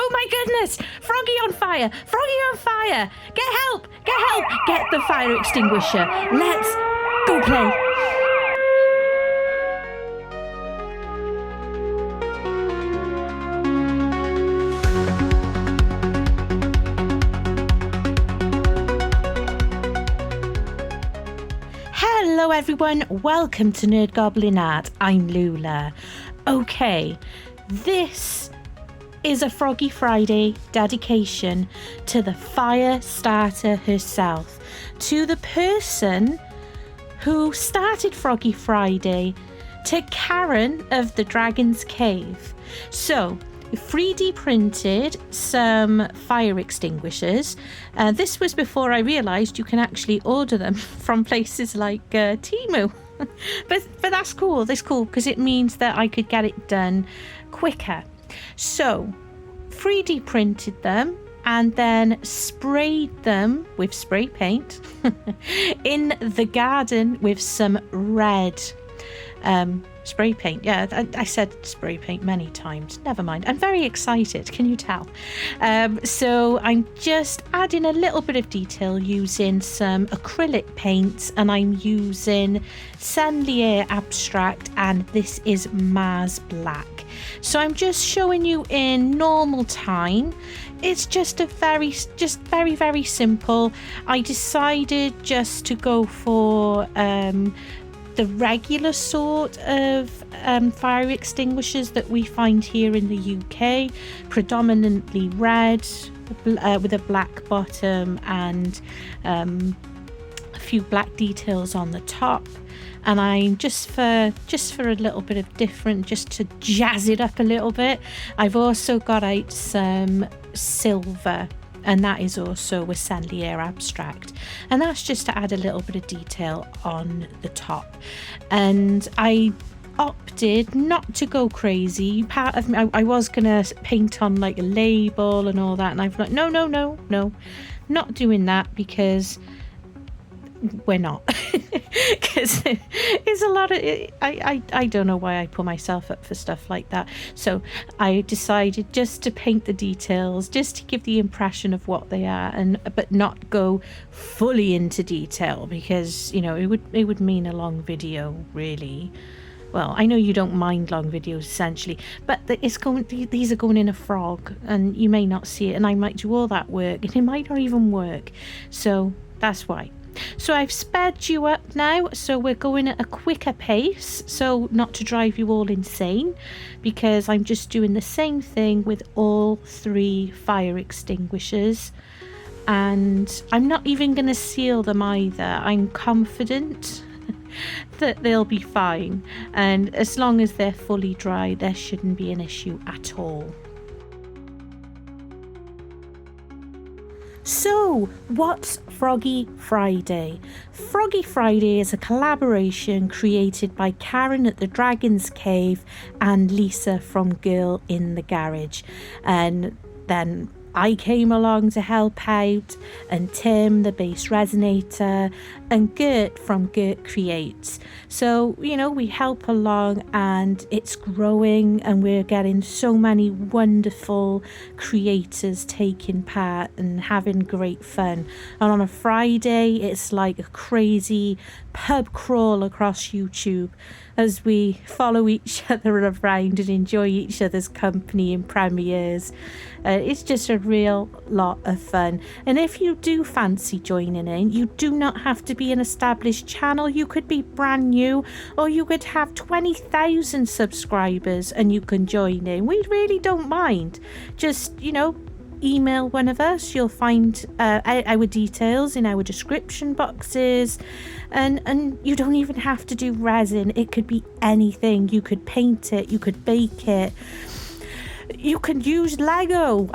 Oh my goodness! Froggy on fire! Froggy on fire! Get help! Get help! Get the fire extinguisher. Let's go play. Hello everyone, welcome to NerdGoblinart. I'm Lula. Okay, this is a Froggy Friday dedication to the Firestarter herself, to the person who started Froggy Friday, to Karen of the Dragon's Cave. So, 3D printed some fire extinguishers. This was before I realised you can actually order them from places like Temu. but that's cool. That's cool because it means that I could get it done quicker. So 3D printed them and then sprayed them with spray paint in the garden with some red spray paint. Yeah, I said spray paint many times. Never mind. I'm very excited. Can you tell? So I'm just adding a little bit of detail using some acrylic paints, and I'm using Senlier Abstract, and this is Mars Black. So I'm just showing you in normal time. It's just very, very simple. I decided just to go for the regular sort of fire extinguishers that we find here in the UK, predominantly red with a black bottom and a few black details on the top. And I'm just for a little bit of different, just to jazz it up a little bit, I've also got out some silver, and that is also with Senlier Abstract, and that's just to add a little bit of detail on the top. And I opted not to go crazy. Part of me, I was gonna paint on like a label and all that, and I've like no, not doing that, because we're not. Because it's a lot of I don't know why I put myself up for stuff like that. So I decided just to paint the details, just to give the impression of what they are, but not go fully into detail, because you know it would mean a long video, really. Well, I know you don't mind long videos essentially, but these are going in a frog, and you may not see it, and I might do all that work and it might not even work. So that's why. So I've sped you up now, so we're going at a quicker pace, so not to drive you all insane, because I'm just doing the same thing with all 3 fire extinguishers, and I'm not even going to seal them either. I'm confident that they'll be fine, and as long as they're fully dry, there shouldn't be an issue at all. So, what's Froggy Friday? Froggy Friday is a collaboration created by Karen at the Dragon's Cave and Lisa from Girl in the Garage. And then I came along to help out, and Tim, the bass resonator, and Gert from Gert Creates. So, you know, we help along, and it's growing, and we're getting so many wonderful creators taking part and having great fun. And on a Friday, it's like a crazy pub crawl across YouTube as we follow each other around and enjoy each other's company in premieres. It's just a real lot of fun. And if you do fancy joining in, you do not have to be an established channel. You could be brand new, or you could have 20,000 subscribers and you can join in. We really don't mind. Just, you know, email one of us. You'll find our details in our description boxes, and you don't even have to do resin. It could be anything. You could paint it, you could bake it, you could use Lego.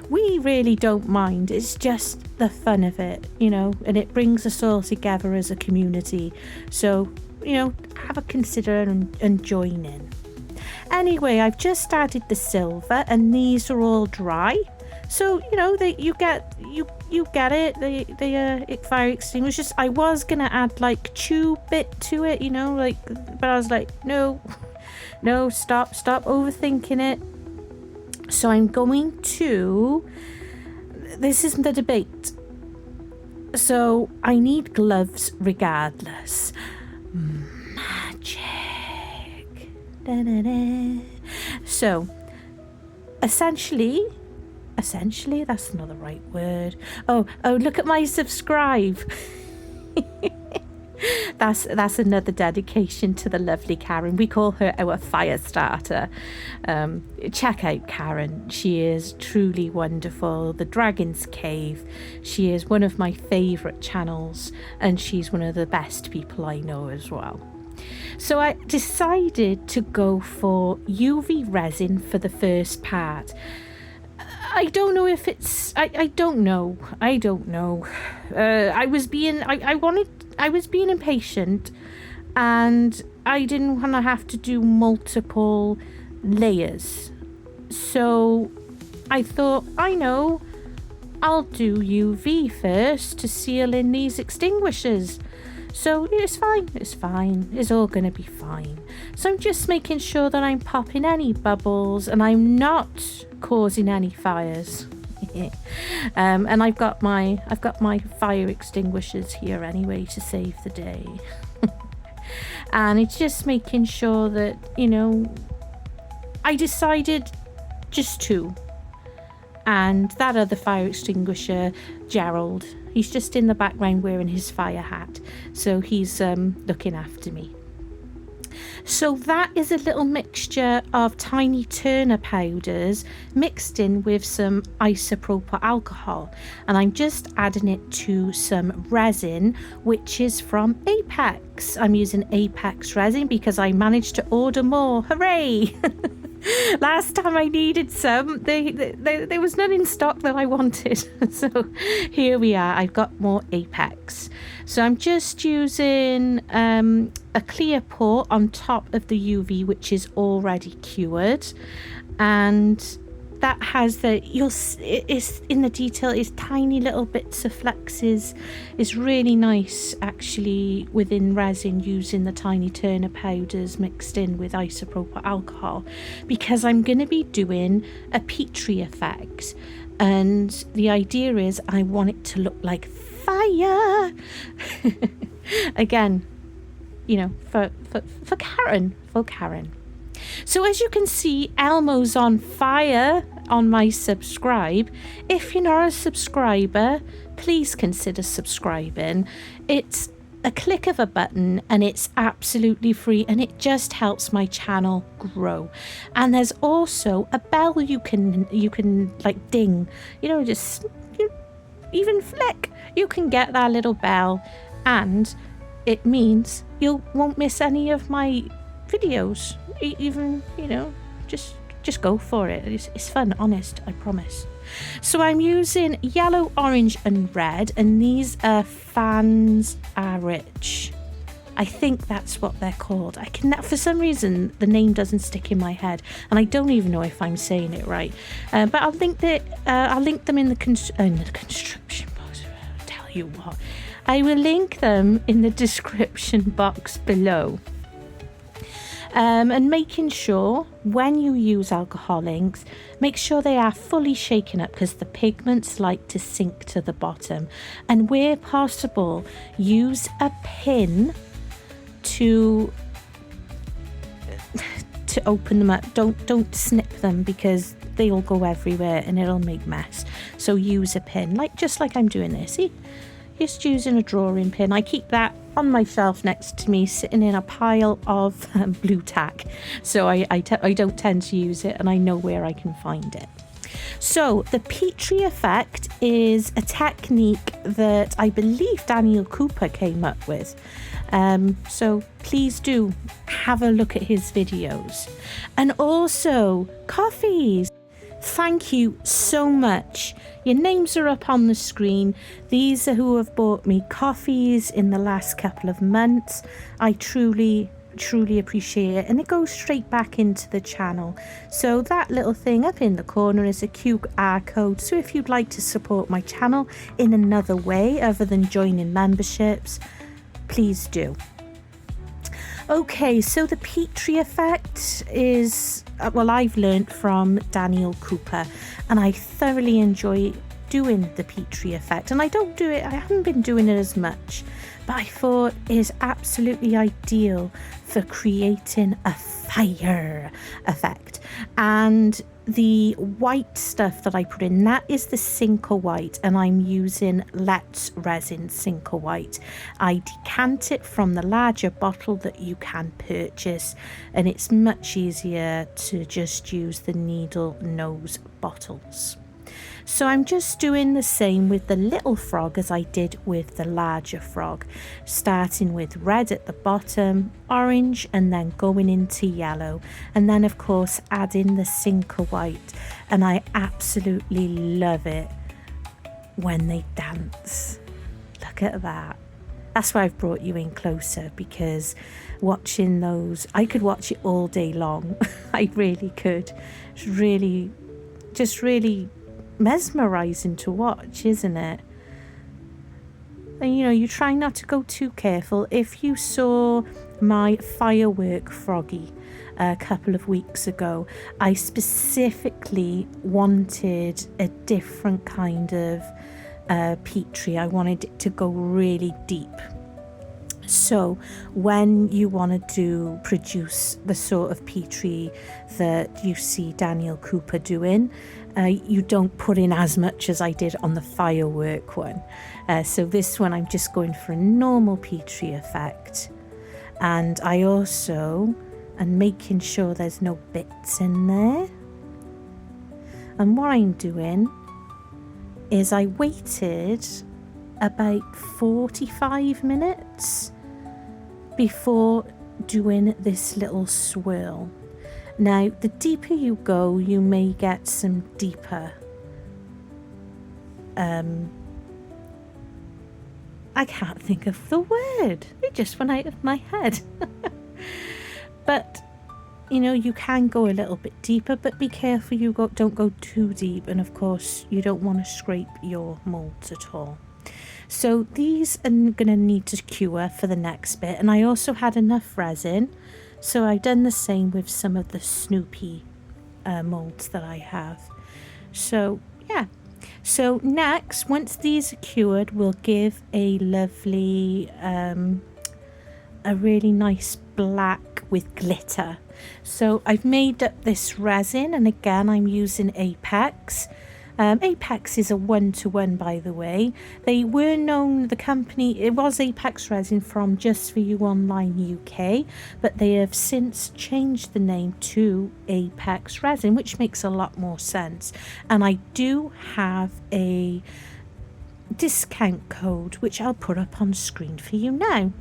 We really don't mind. It's just the fun of it, you know, and it brings us all together as a community. So, you know, have a consider and join in. Anyway, I've just started the silver, and these are all dry. So, you know, you get it. They fire extinguishers. I was gonna add like tube bit to it, you know, like, but I was like, no, stop overthinking it. So I'm going to, this isn't the debate. So I need gloves regardless. Magic. Da-da-da. So essentially, that's not the right word. Oh, look at my subscribe. That's another dedication to the lovely Karen. We call her our Firestarter. Check out Karen. She is truly wonderful. The Dragon's Cave. She is one of my favourite channels, and she's one of the best people I know as well. So I decided to go for UV resin for the first part. I don't know if it's, I don't know. I was being impatient, and I didn't want to have to do multiple layers. So I thought, I'll do UV first to seal in these extinguishers. So it's fine. It's all going to be fine. So I'm just making sure that I'm popping any bubbles and I'm not causing any fires. And I've got my fire extinguishers here anyway to save the day. And it's just making sure that, I decided just two. And that other fire extinguisher, Gerald, he's just in the background wearing his fire hat. So he's looking after me. So that is a little mixture of tiny Turner powders mixed in with some isopropyl alcohol. And I'm just adding it to some resin, which is from Apex. I'm using Apex resin because I managed to order more. Hooray! Last time I needed some, there was none in stock that I wanted. So here we are. I've got more Apex. So I'm just using a clear pour on top of the UV, which is already cured. And that has it's in the detail, is tiny little bits of flexes. It's really nice actually within resin using the tiny Turner powders mixed in with isopropyl alcohol, because I'm going to be doing a Petri effect, and the idea is I want it to look like fire. Again, for Karen. So as you can see, Elmo's on fire on my subscribe. If you're not a subscriber, please consider subscribing. It's a click of a button and it's absolutely free, and it just helps my channel grow. And there's also a bell you can like ding, just even flick. You can get that little bell, and it means you won't miss any of my videos. Even just go for it. It's fun, honest, I promise. So I'm using yellow, orange and red, and these are FansArriche. I think that's what they're called. For some reason the name doesn't stick in my head, and I don't even know if I'm saying it right. But I'll link them in the construction box. I'll tell you what, I will link them in the description box below. And making sure when you use alcohol inks, make sure they are fully shaken up, because the pigments like to sink to the bottom. And where possible, use a pin to open them up. Don't snip them, because they'll go everywhere and it'll make mess. So use a pin, just like I'm doing this. See? Just using a drawing pin. I keep that on my shelf next to me, sitting in a pile of blue tack. So I don't tend to use it, and I know where I can find it. So the Petri effect is a technique that I believe Daniel Cooper came up with. So please do have a look at his videos. And also coffees. Thank you so much. Your names are up on the screen. These are who have bought me coffees in the last couple of months. I truly appreciate it, and it goes straight back into the channel. So that little thing up in the corner is a QR code. So if you'd like to support my channel in another way other than joining memberships, please do. Okay, so the Petrie effect is, well, I've learnt from Daniel Cooper, and I thoroughly enjoy doing the Petrie effect. And I haven't been doing it as much, but I thought it is absolutely ideal for creating a fire effect. And the white stuff that I put in, that is the Sinker White, and I'm using Let's Resin Sinker White. I decant it from the larger bottle that you can purchase, and it's much easier to just use the needle nose bottles. So I'm just doing the same with the little frog as I did with the larger frog, starting with red at the bottom, orange, and then going into yellow, and then of course adding the Sinker White. And I absolutely love it when they dance. Look at that. That's why I've brought you in closer, because watching those, I could watch it all day long. I really could. It's really mesmerizing to watch, isn't it? And you try not to go too careful. If you saw my firework Froggy a couple of weeks ago, I specifically wanted a different kind of Petrie. I wanted it to go really deep. So when you want to produce the sort of Petrie that you see Daniel Cooper doing, you don't put in as much as I did on the firework one. So this one I'm just going for a normal Petrie effect. And I also am making sure there's no bits in there. And what I'm doing is I waited about 45 minutes before doing this little swirl. Now, the deeper you go, you may get some deeper. I can't think of the word. It just went out of my head. But, you can go a little bit deeper, but be careful don't go too deep. And of course, you don't want to scrape your molds at all. So these are going to need to cure for the next bit. And I also had enough resin, so I've done the same with some of the Snoopy molds that I have. So yeah, so next, once these are cured, we'll give a lovely a really nice black with glitter. So I've made up this resin, and again I'm using Apex. Apex is a 1-to-1, by the way. They were known, the company, it was Apex Resin from Just For You Online UK, but they have since changed the name to Apex Resin, which makes a lot more sense. And I do have a discount code, which I'll put up on screen for you now.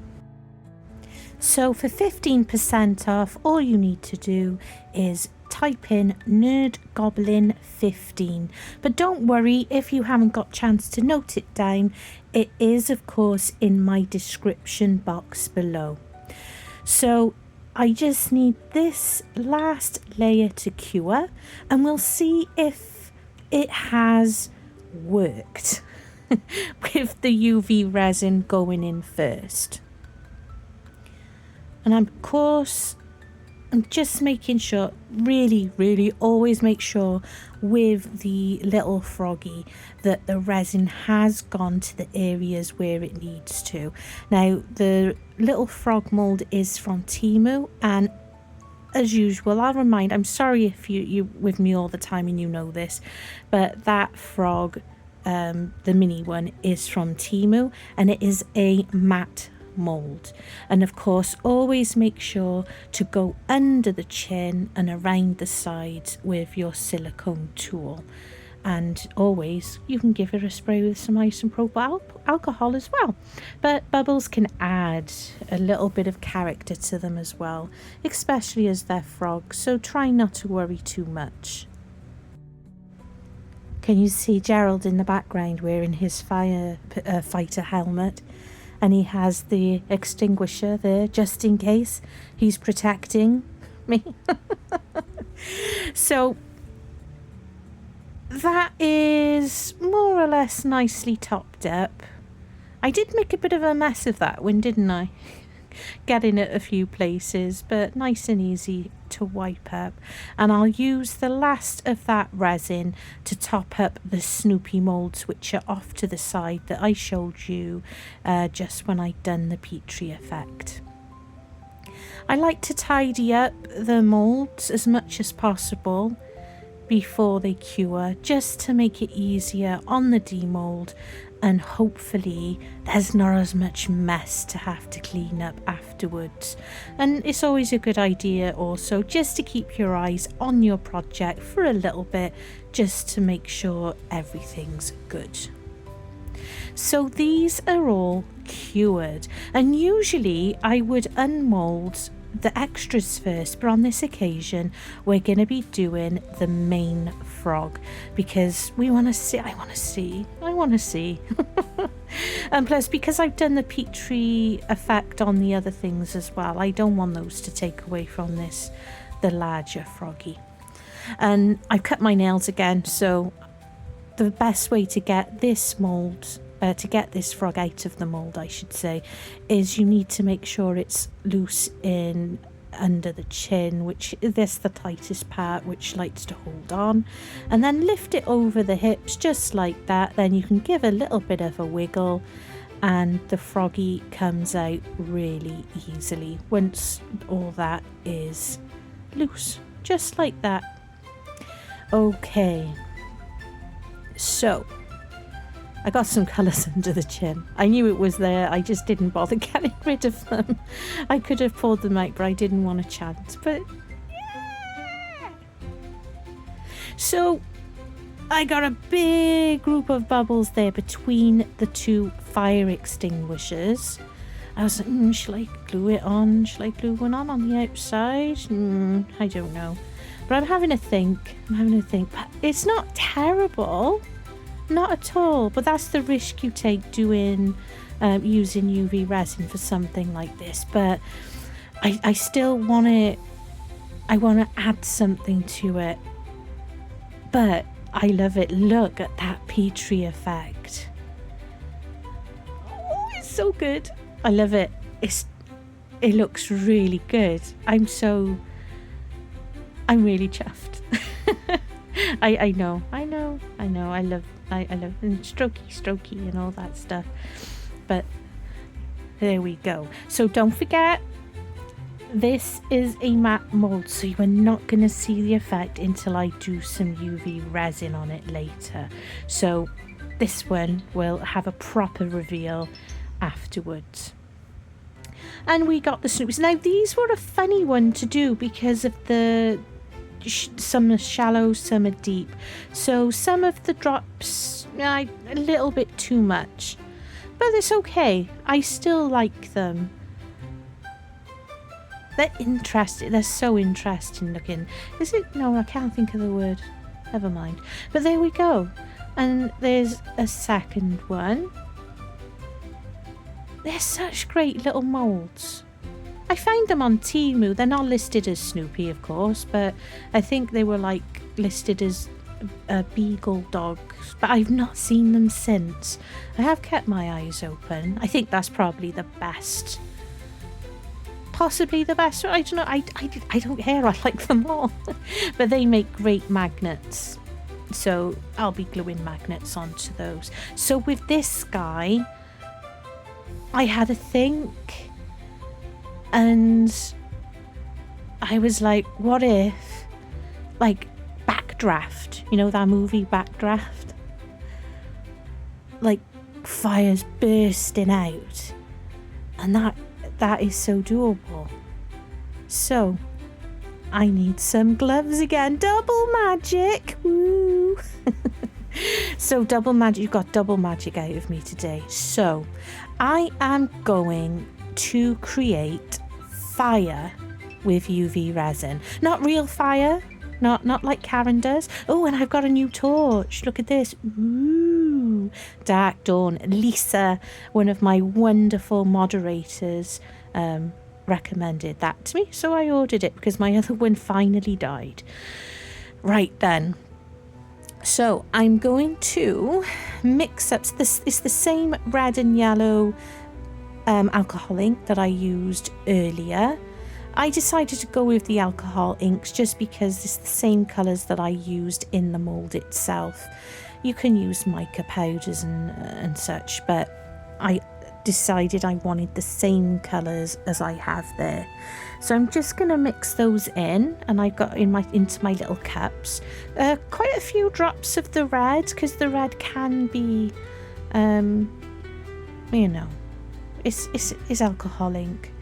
So for 15% off, all you need to do is type in NerdGoblin15. But don't worry if you haven't got a chance to note it down. It is, of course, in my description box below. So I just need this last layer to cure, and we'll see if it has worked with the UV resin going in first. And of course, I'm just making sure, really always make sure with the little Froggy that the resin has gone to the areas where it needs to. Now, the little frog mold is from Temu, and as usual, I'm sorry if you with me all the time and you know this, but that frog, the mini one, is from Temu, and it is a matte mold. And of course, always make sure to go under the chin and around the sides with your silicone tool. And always you can give it a spray with some isopropyl alcohol as well, but bubbles can add a little bit of character to them as well, especially as they're frogs, so try not to worry too much. Can you see Gerald in the background wearing his firefighter helmet? And he has the extinguisher there just in case he's protecting me. So that is more or less nicely topped up. I did make a bit of a mess of that one, didn't I? getting it a few places, but nice and easy to wipe up. And I'll use the last of that resin to top up the Snoopy moulds, which are off to the side that I showed you just when I'd done the Petri effect. I like to tidy up the moulds as much as possible before they cure, just to make it easier on the demould, and hopefully there's not as much mess to have to clean up afterwards. And it's always a good idea also just to keep your eyes on your project for a little bit, just to make sure everything's good. So these are all cured, and usually I would unmould the extras first, but on this occasion we're going to be doing the main frog because we want to see. I want to see and plus, because I've done the Petri effect on the other things as well, I don't want those to take away from this, the larger Froggy. And I've cut my nails again, so the best way to get this mould, to get this frog out of the mould, I should say, is you need to make sure it's loose in under the chin, which is the tightest part, which likes to hold on, and then lift it over the hips just like that. Then you can give a little bit of a wiggle and the Froggy comes out really easily once all that is loose, just like that. Okay, so I got some colours under the chin. I knew it was there, I just didn't bother getting rid of them. I could have pulled them out, but I didn't want a chance. But yeah. So I got a big group of bubbles there between the two fire extinguishers. I was like, shall I glue it on? Shall I glue one on the outside? I don't know. But I'm having a think. But it's not terrible. Not at all, but that's the risk you take doing using UV resin for something like this. But I still want it. I want to add something to it, but I love it. Look at that Petri effect. Oh, it's so good. I love it. It looks really good. I'm really chuffed. I know. I love and strokey and all that stuff. But there we go. So don't forget, this is a matte mold, so you are not going to see the effect until I do some UV resin on it later. So this one will have a proper reveal afterwards. And we got the Snoops. Now these were a funny one to do because of the some are shallow, some are deep, so some of the drops a little bit too much, but it's okay. I still like them. They're interesting. They're so interesting looking. Is it? No, I can't think of the word. Never mind. But there we go. And there's a second one. They're such great little molds. I found them on Temu. They're not listed as Snoopy, of course, but I think they were like listed as beagle dogs, but I've not seen them since. I have kept my eyes open. I think that's probably the best. Possibly the best. I don't know. I don't care. I like them all. But they make great magnets. So I'll be gluing magnets onto those. So with this guy, I had a think. And I was like, what if, like, Backdraft, you know that movie Backdraft? Like, fire's bursting out. And that is so doable. So, I need some gloves again. Double magic! Woo! So, double magic, you got double magic out of me today. So, I am going to create fire with UV resin. Not real fire, not like Karen does. Oh, and I've got a new torch. Look at this. Ooh, Dark Dawn. Lisa, one of my wonderful moderators, recommended that to me, so I ordered it because my other one finally died. Right then. So I'm going to mix up this. It's the same red and yellow alcohol ink that I used earlier. I decided to go with the alcohol inks just because it's the same colours that I used in the mould itself. You can use mica powders and such, but I decided I wanted the same colours as I have there. So I'm just going to mix those in, and I've got into my little cups quite a few drops of the red, because the red can be, you know, it's alcohol ink,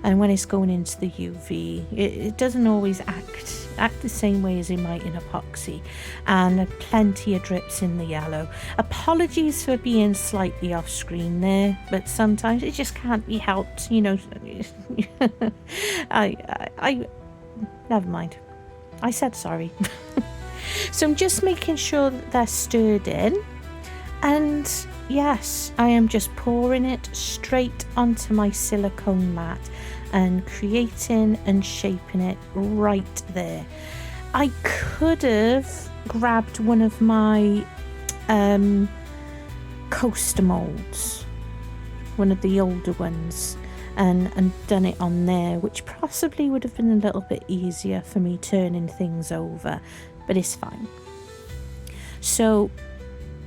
and when it's going into the UV, it doesn't always act the same way as it might in epoxy, and plenty of drips in the yellow. Apologies for being slightly off screen there, but sometimes it just can't be helped, you know. I never mind, I said sorry. So I'm just making sure that they're stirred in, and yes, I am just pouring it straight onto my silicone mat and creating and shaping it right there. I could have grabbed one of my coaster molds, one of the older ones, and done it on there, which possibly would have been a little bit easier for me turning things over, but it's fine. So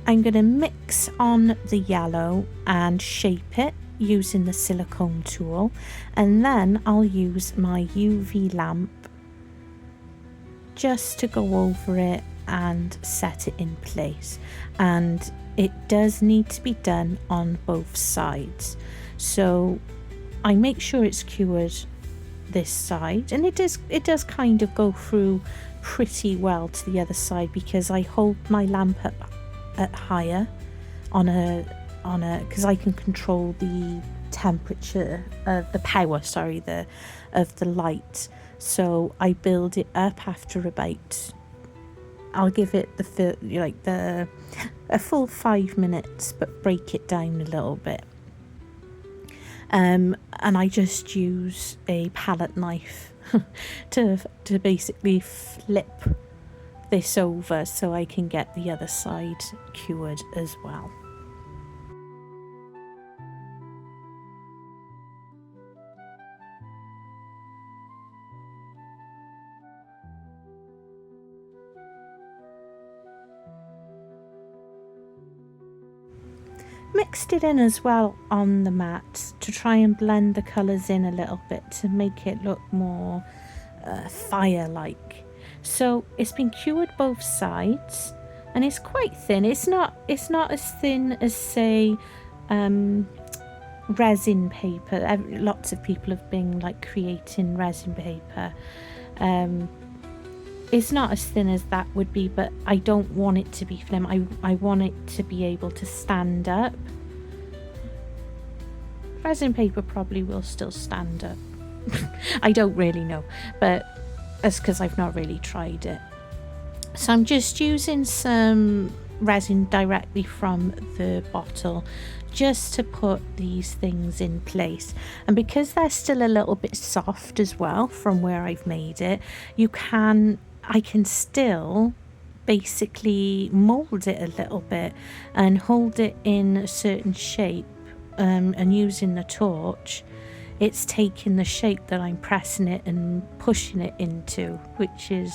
I'm going to mix on the yellow and shape it using the silicone tool, and then I'll use my UV lamp just to go over it and set it in place. And it does need to be done on both sides, so I make sure it's cured this side, and it does kind of go through pretty well to the other side, because I hold my lamp up at higher on a because I can control the temperature of the power, sorry, of the light. So I build it up after about, I'll give it a full 5 minutes, but break it down a little bit. And I just use a palette knife to basically flip this over so I can get the other side cured as well. Mixed it in as well on the mat to try and blend the colours in a little bit to make it look more fire-like. So it's been cured both sides, and it's quite thin. It's not as thin as, say, resin paper. Lots of people have been like creating resin paper. It's not as thin as that would be, but I don't want it to be thin. I want it to be able to stand up. Resin paper probably will still stand up. I don't really know, but that's because I've not really tried it. So I'm just using some resin directly from the bottle just to put these things in place, and because they're still a little bit soft as well from where I've made it, I can still basically mould it a little bit and hold it in a certain shape, and using the torch it's taking the shape that I'm pressing it and pushing it into, which is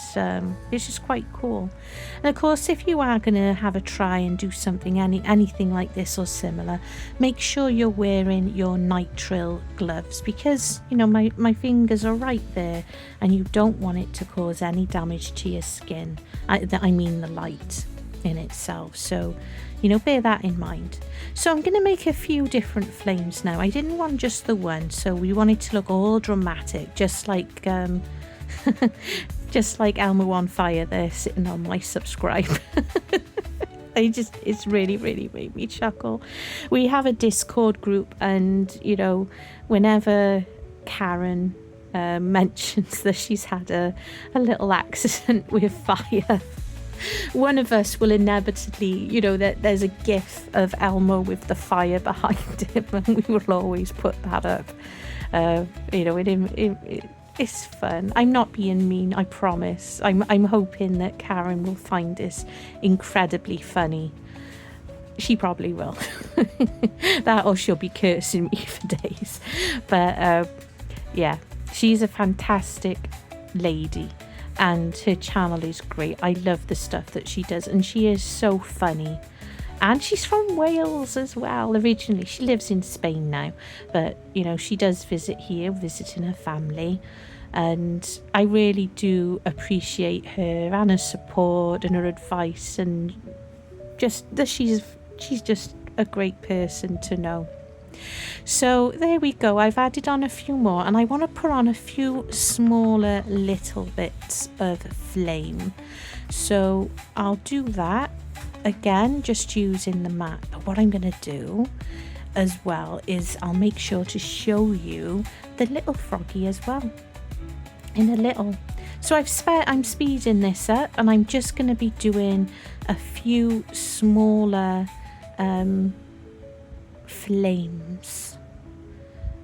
just quite cool. And of course, if you are going to have a try and do something anything like this or similar, make sure you're wearing your nitrile gloves, because you know my fingers are right there and you don't want it to cause any damage to your skin. I mean the light in itself, so you know, bear that in mind. So I'm going to make a few different flames now. I didn't want just the one, so we wanted to look all dramatic, just like just like Elmo on fire there sitting on my subscribe. It's really made me chuckle. We have a Discord group, and you know, whenever Karen mentions that she's had a little accident with fire, one of us will inevitably, you know, that there's a gif of Elmo with the fire behind him, and we will always put that up. You know, it's fun. I'm not being mean, I promise. I'm hoping that Karen will find this incredibly funny. She probably will. That, or she'll be cursing me for days. But yeah, she's a fantastic lady and her channel is great. I love the stuff that she does, and she is so funny. And she's from Wales as well originally. She lives in Spain now, but you know, she does visit here, visiting her family. And I really do appreciate her and her support and her advice, and just that she's just a great person to know. So there we go. I've added on a few more, and I want to put on a few smaller little bits of flame. So I'll do that again, just using the mat. But what I'm going to do as well is I'll make sure to show you the little Froggy as well in a little. So I'm speeding this up, and I'm just going to be doing a few smaller flames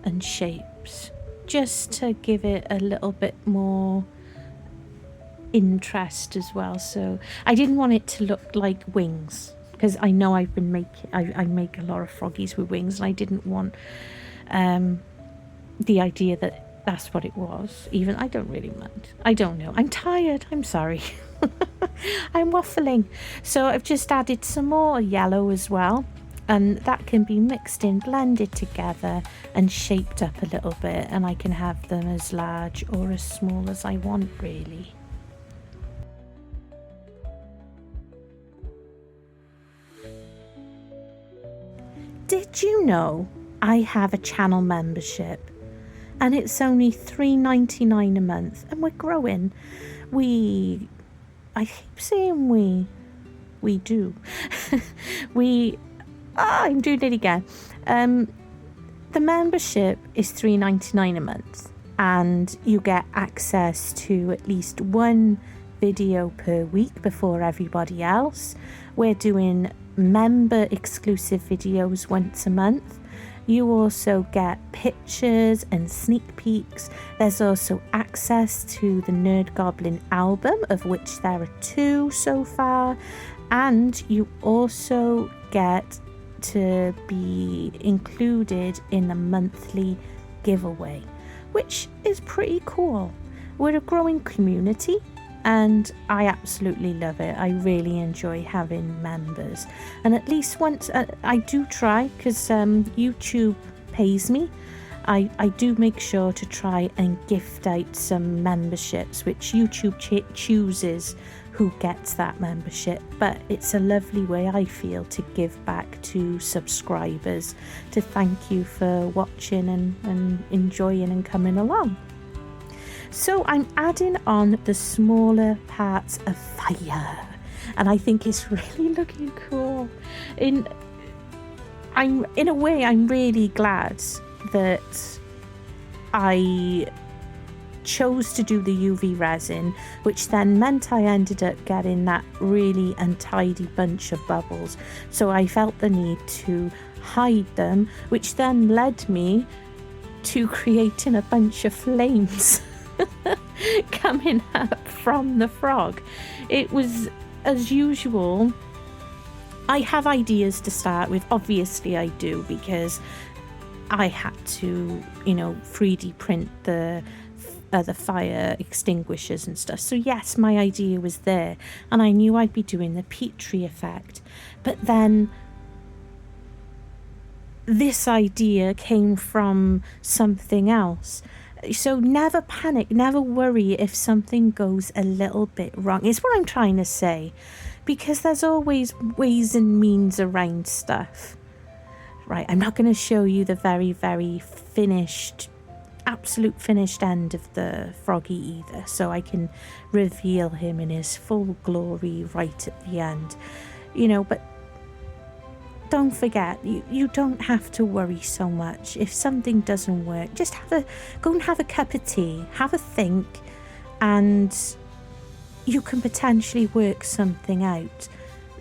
and shapes, just to give it a little bit more interest as well. So I didn't want it to look like wings, because I know I've been making I make a lot of Froggies with wings, and I didn't want the idea that that's what it was. Even I don't really mind. I don't know. I'm tired. I'm sorry. I'm waffling. So I've just added some more yellow as well, and that can be mixed in, blended together and shaped up a little bit, and I can have them as large or as small as I want, really. Did you know I have a channel membership? And it's only $3.99 a month, and we're growing. I keep saying we do. I'm doing it again. The membership is $3.99 a month, and you get access to at least one video per week before everybody else. We're doing member exclusive videos once a month. You also get pictures and sneak peeks. There's also access to the Nerd Goblin album, of which there are 2 so far. And you also get to be included in a monthly giveaway, which is pretty cool. We're a growing community, and I absolutely love it. I really enjoy having members, and at least once I do try, because YouTube pays me, I do make sure to try and gift out some memberships, which YouTube chooses who gets that membership. But it's a lovely way, I feel, to give back to subscribers, to thank you for watching and enjoying and coming along. So I'm adding on the smaller parts of fire, and I think it's really looking cool. In a way, I'm really glad that I chose to do the UV resin, which then meant I ended up getting that really untidy bunch of bubbles. So I felt the need to hide them, which then led me to creating a bunch of flames coming up from the frog. It was, as usual, I have ideas to start with. Obviously I do, because I had to, 3D print the fire extinguishers and stuff. So yes, my idea was there, and I knew I'd be doing the Petri effect. But then this idea came from something else. So never panic, never worry if something goes a little bit wrong. It's what I'm trying to say, because there's always ways and means around stuff. Right, I'm not going to show you the very, very finished, absolute finished end of the Froggy either, so I can reveal him in his full glory right at the end. But don't forget, you don't have to worry so much. If something doesn't work, just go and have a cup of tea, have a think, and you can potentially work something out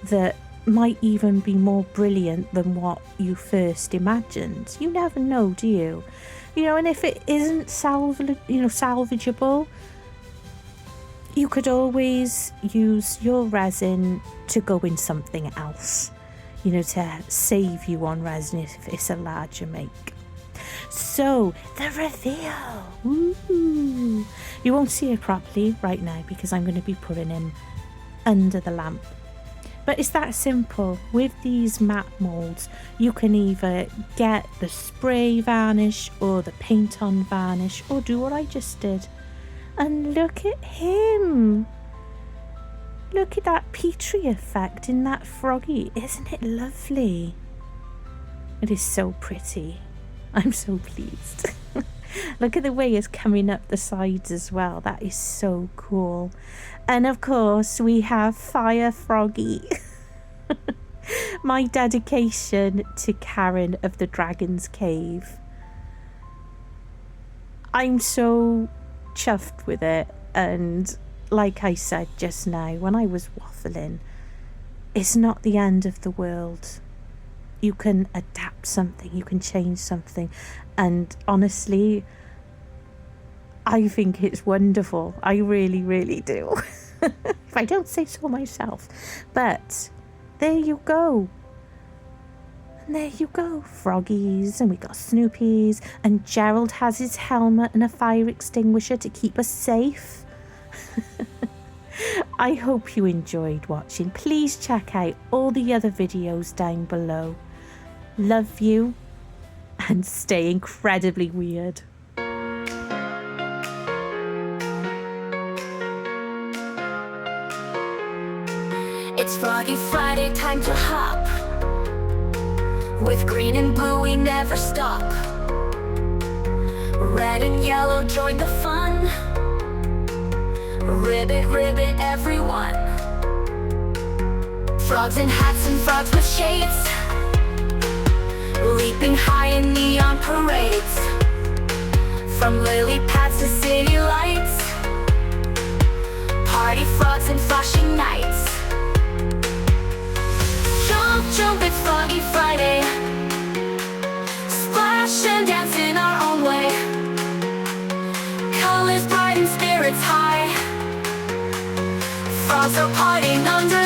that might even be more brilliant than what you first imagined. You never know, do you? And if it isn't salvageable, you could always use your resin to go in something else. you know, to save you on resin if it's a larger make. So, the reveal. Ooh. You won't see it properly right now because I'm going to be putting him under the lamp. But it's that simple. With these matte moulds, you can either get the spray varnish or the paint on varnish, or do what I just did. And look at him. Look at that Petri effect in that Froggy. Isn't it lovely? It is so pretty. I'm so pleased. Look at the way it's coming up the sides as well. That is so cool. And of course, we have Fire Froggy. My dedication to Karen of the Dragon's Cave. I'm so chuffed with it. And like I said just now, when I was waffling, it's not the end of the world. You can adapt something, you can change something, and honestly, I think it's wonderful. I really, really do. If I don't say so myself. But there you go. And there you go, Froggies, and we got Snoopies, and Gerald has his helmet and a fire extinguisher to keep us safe. I hope you enjoyed watching. Please check out all the other videos down below. Love you, and stay incredibly weird. It's Froggy Friday, time to hop. With green and blue we never stop. Red and yellow join the fun. Ribbit, ribbit, everyone. Frogs in hats and frogs with shades, leaping high in neon parades. From lily pads to city lights, party frogs and flashing nights. Jump, jump, it's Froggy Friday. Splash and dance in our own way. Colors bright and spirits high. Frogs are partying under